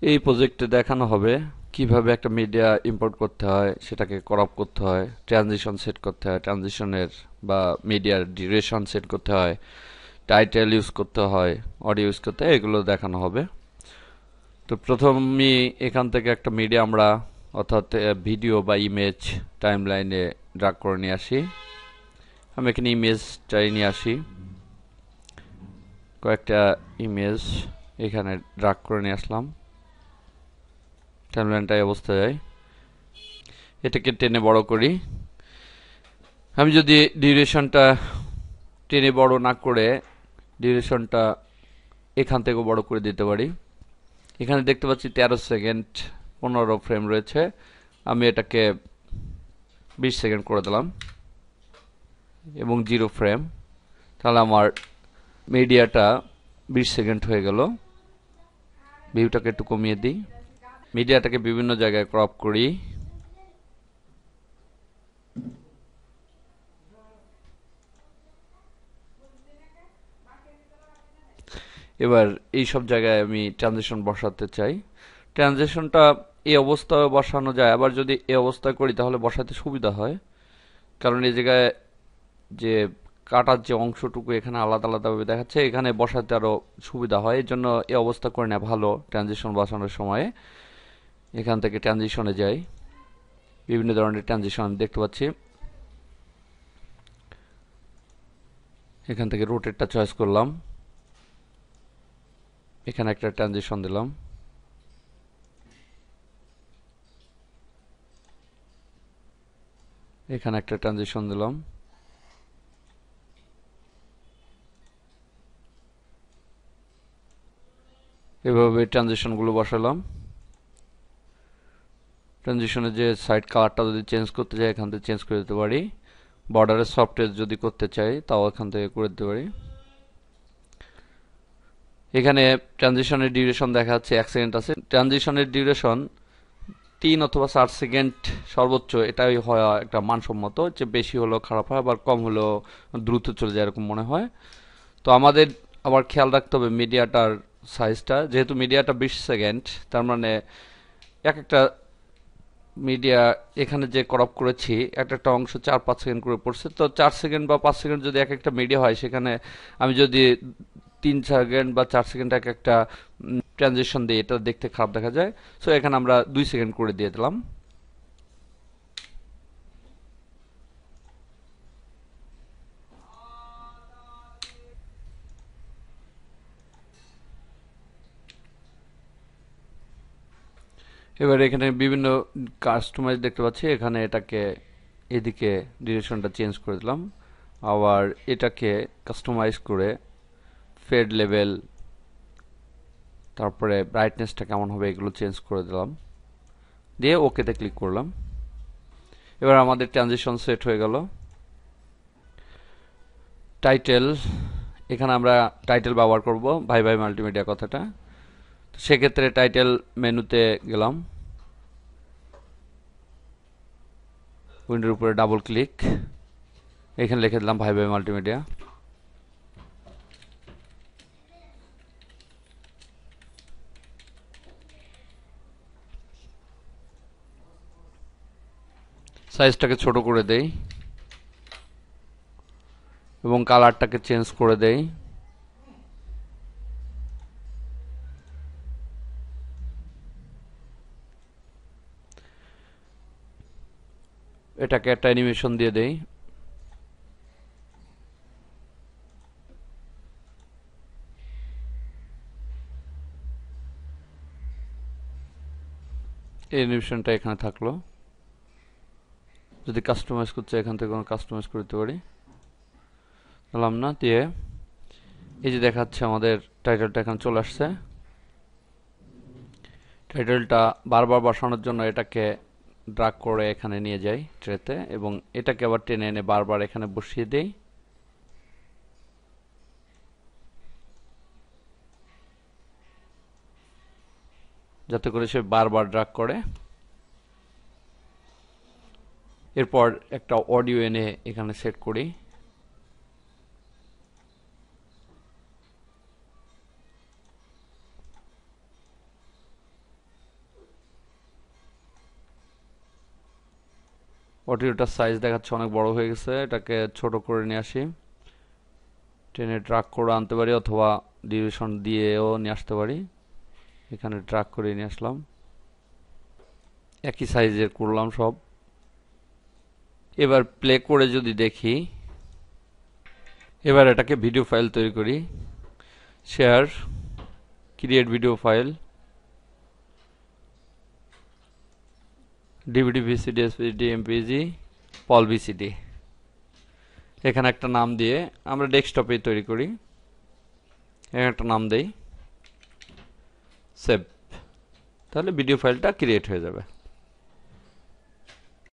এই প্রজেক্টে দেখানো হবে কিভাবে একটা মিডিয়া ইম্পোর্ট করতে হয়, সেটাকে ক্রপ করতে হয়, ট্রানজিশন সেট করতে হয়, ট্রানজিশনের বা মিডিয়ার ডিউরেশন সেট করতে হয়, টাইটেল ইউজ করতে হয়, অডিও ইউজ করতে হয়, এগুলো দেখানো হবে। তো প্রথমেই এখান থেকে একটা মিডিয়া আমরা অর্থাৎ ভিডিও বা ইমেজ টাইমলাইনে ড্রাগ করে নিয়ে আসি। আমি এখানে ইমেজটাই নিয়ে আসি, কয়েকটা ইমেজ এখানে ড্রাগ করে নিয়ে আসলাম, টাইমলাইনটা এই অবস্থায় যায়। এটাকে টেনে বড় করি। আমি যদি ডিউরেশনটা টেনে বড় না করে ডিউরেশনটা এখান থেকে বড় করে দিতে পারি। এখানে দেখতে পাচ্ছি 13 সেকেন্ড 15 ফ্রেম রয়েছে, আমি এটাকে 20 সেকেন্ড করে দিলাম এবং 0 ফ্রেম। তাহলে আমার মিডিয়াটা 20 সেকেন্ড হয়ে গেল। ভিউটাকে একটু কমিয়ে দিই, মিডিয়াটাকে বিভিন্ন জায়গায় ক্রপ করি। এবার এই সব জায়গায় আমি ট্রানজিশন বসাতে চাই। ট্রানজিশনটা এই অবস্থায় বসানো যায়, আবার যদি এই অবস্থায় করি তাহলে বসাতে সুবিধা হয়, কারণ এই জায়গায় যে কাটার যে অংশটুকু এখানে আলাদা আলাদাভাবে দেখাচ্ছে, এখানে বসাতে আরো সুবিধা হয়। এই জন্য এই অবস্থা করে নেওয়া ভালো। ট্রানজিশন বসানোর সময় এখান থেকে ট্রানজিশনে যাই, বিভিন্ন ধরনের ট্রানজিশন দেখতে পাচ্ছি। এখান থেকে রোটেটটা চয়েস করলাম, এখানে একটা ট্রানজিশন দিলাম। এখানে একটা ট্রানজিশন দিলাম। এভাবে ট্রানজিশনগুলো বসালাম। ট্রানজিশনের যে সাইড কালারটা যদি চেঞ্জ করতে চাই এখান থেকে চেঞ্জ করে দিতে পারি। বর্ডারের সফটওয়্যার যদি করতে চাই তাও এখান থেকে করে দিতে পারি। এখানে ট্রানজিশনের ডিউরেশন দেখা যাচ্ছে 1 সেকেন্ড আছে। ট্রানজিশনের ডিউরেশন 3 অথবা 4 সেকেন্ড সর্বোচ্চ, এটাই হয় একটা মানসম্মত। যে বেশি হলেও খারাপ হয়, আবার কম হলেও দ্রুত চলে যায় এরকম মনে হয়। তো আমাদের আবার খেয়াল রাখতে হবে মিডিয়াটার সাইজটা। যেহেতু মিডিয়াটা 20 সেকেন্ড, তার মানে এক একটা মিডিয়া এখানে যে ক্রপ করেছি একটা একটা অংশ 4-5 সেকেন্ড করে পড়ছে। তো 4 সেকেন্ড বা 5 সেকেন্ড যদি এক একটা মিডিয়া হয়, সেখানে আমি যদি 3 সেকেন্ড বা 4 সেকেন্ড এক একটা ট্রানজিশন দিই, এটা দেখতে খারাপ দেখা যায়। সো এখানে আমরা 2 সেকেন্ড করে দিয়ে দিলাম। এবার এখানে বিভিন্ন কাস্টমাইজ দেখতে পাচ্ছি, এখানে এটাকে এদিকে ডিরেকশনটা চেঞ্জ করে দিলাম। আবার এটাকে কাস্টমাইজ করে ফেড লেভেল, তারপরে ব্রাইটনেসটা কেমন হবে এগুলো চেঞ্জ করে দিলাম, দিয়ে ওকেতে ক্লিক করলাম। এবার আমাদের ট্রানজিশন সেট হয়ে গেল। টাইটেল, এখানে আমরা টাইটেল ব্যবহার করব ভাই ভাই মাল্টিমিডিয়া কথাটা। তো সেক্ষেত্রে টাইটেল মেনুতে গেলাম, উইন্ডোর উপরে ডাবল ক্লিক, এখানে লিখে দিলাম ভাই ভাই মাল্টিমিডিয়া। সাইজটাকে ছোট করে দেই এবং কালারটাকে চেঞ্জ করে দেই। এটাকে একটা অ্যানিমেশন দিয়ে দেই। এই অ্যানিমেশনটা এখানে থাকলো। যদি কাস্টমাইজ করতে এখান থেকে কোনো কাস্টমাইজ করে দিতে পারি, দিলাম না, দিয়ে এই যে দেখাচ্ছে আমাদের টাইটেলটা এখানে চলে আসছে। টাইটেলটা বারবার বসানোর জন্য এটাকে ড্রাগ করে এখানে নিয়ে যাই ট্রেতে, এবং এটাকে আবার টেনে এনে বারবার এখানে বসিয়ে দেই, যাতে করে সে বারবার ড্রাগ করে। এরপর একটা অডিও এনে এখানে সেট করি। অডিওটার সাইজ দেখাচ্ছে অনেক বড় হয়ে গেছে, এটাকে ছোট করে নিয়ে আসি। টেনে ড্রাগ করে আনতে পারি অথবা ডিউরেশন দিয়েও নিয়ে আসতে পারি। এখানে ড্রাগ করে নিয়ে আসলাম, একই সাইজের করলাম সব। এবার প্লে করে যদি দেখি, এবার এটাকে ভিডিও ফাইল তৈরি করি। Share, create video file, DVD, VCD, SPD, MPG, PAL VCD. এখানে একটা নাম দিয়ে আমরা ডেস্কটপে তৈরি করি। এখানে একটা নাম দেই, সেভ। তাহলে ভিডিও ফাইলটা ক্রিয়েট হয়ে যাবে।